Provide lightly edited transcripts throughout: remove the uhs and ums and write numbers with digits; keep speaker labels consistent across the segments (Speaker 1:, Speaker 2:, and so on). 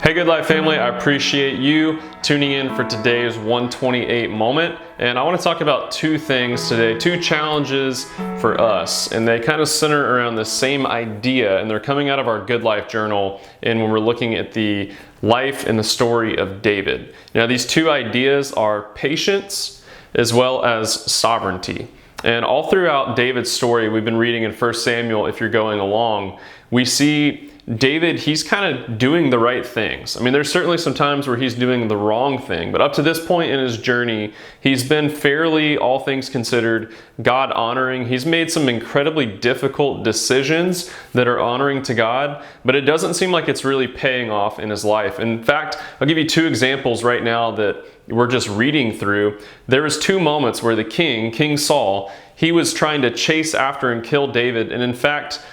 Speaker 1: Hey Good Life family, I appreciate you tuning in for today's 128 moment. And I want to talk about two things today, two challenges for us. And they kind of center around the same idea, and they're coming out of our Good Life journal. And when we're looking at the life and the story of David. Now, these two ideas are patience as well as sovereignty. And all throughout David's story, we've been reading in 1 Samuel, if you're going along, we see David, he's kind of doing the right things. I mean, there's certainly some times where he's doing the wrong thing, but up to this point in his journey, he's been fairly, all things considered, God honoring. He's made some incredibly difficult decisions that are honoring to God, but it doesn't seem like it's really paying off in his life. In fact, I'll give you two examples right now that we're just reading through. There was two moments where the King Saul, he was trying to chase after and kill David, and in fact,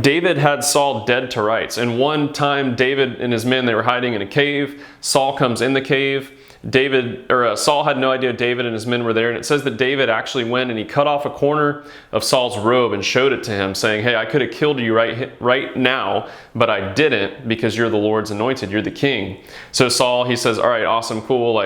Speaker 1: David had Saul dead to rights. And one time, David and his men, they were hiding in a cave. Saul comes in the cave. Saul had no idea David and his men were there. And it says that David actually went and he cut off a corner of Saul's robe and showed it to him, saying, "Hey, I could have killed you right now, but I didn't because you're the Lord's anointed. You're the king." So Saul, he says, "All right, awesome, cool.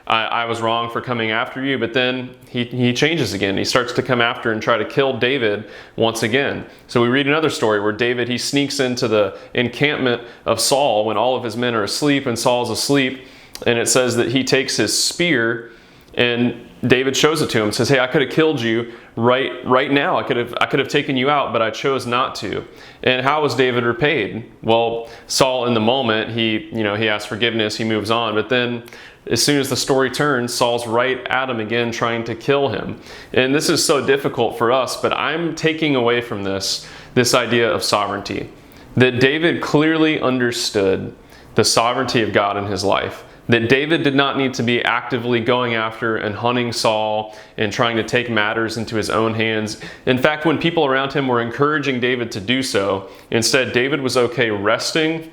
Speaker 1: I was wrong for coming after you," but then he changes again. He starts to come after and try to kill David once again. So we read another story where David, he sneaks into the encampment of Saul when all of his men are asleep and Saul's asleep. And it says that he takes his spear and David shows it to him, says, "Hey, I could have killed you right now. I could have taken you out, but I chose not to." And how was David repaid? Well, Saul in the moment, he asks forgiveness, he moves on, but then as soon as the story turns, Saul's right at him again, trying to kill him. And this is so difficult for us, but I'm taking away from this idea of sovereignty. That David clearly understood the sovereignty of God in his life. That David did not need to be actively going after and hunting Saul and trying to take matters into his own hands. In fact, when people around him were encouraging David to do so, instead David was okay resting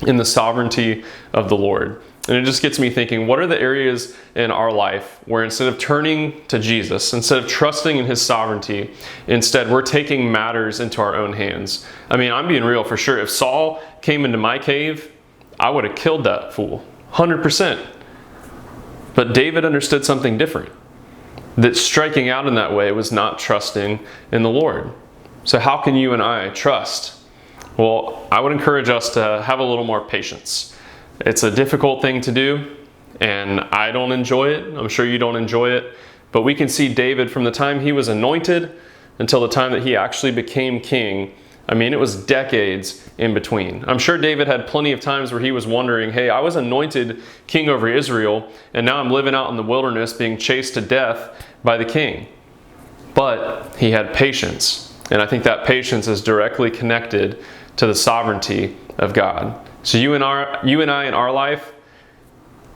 Speaker 1: in the sovereignty of the Lord. And it just gets me thinking, what are the areas in our life where instead of turning to Jesus, instead of trusting in his sovereignty, instead we're taking matters into our own hands? I mean, I'm being real for sure. If Saul came into my cave, I would have killed that fool, 100%. But David understood something different. That striking out in that way was not trusting in the Lord. So how can you and I trust? Well, I would encourage us to have a little more patience. It's a difficult thing to do, and I don't enjoy it. I'm sure you don't enjoy it. But we can see David from the time he was anointed until the time that he actually became king. I mean, it was decades in between. I'm sure David had plenty of times where he was wondering, hey, I was anointed king over Israel, and now I'm living out in the wilderness being chased to death by the king. But he had patience. And I think that patience is directly connected to the sovereignty of God. So you and I in our life,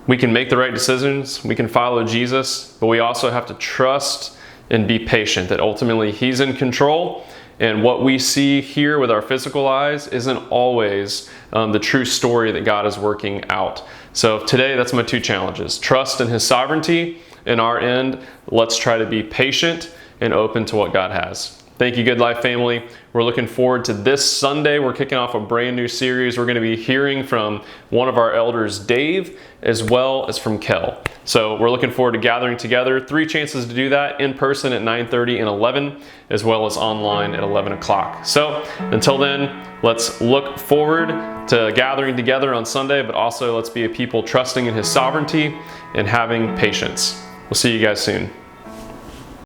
Speaker 1: we can make the right decisions, we can follow Jesus, but we also have to trust and be patient that ultimately he's in control, and what we see here with our physical eyes isn't always the true story that God is working out. So today, that's my two challenges. Trust in his sovereignty, and our end, let's try to be patient and open to what God has. Thank you, Good Life family. We're looking forward to this Sunday. We're kicking off a brand new series. We're going to be hearing from one of our elders, Dave, as well as from Kel. So we're looking forward to gathering together. 3 chances to do that: in person at 9:30 and 11, as well as online at 11 o'clock. So until then, let's look forward to gathering together on Sunday, but also let's be a people trusting in his sovereignty and having patience. We'll see you guys soon.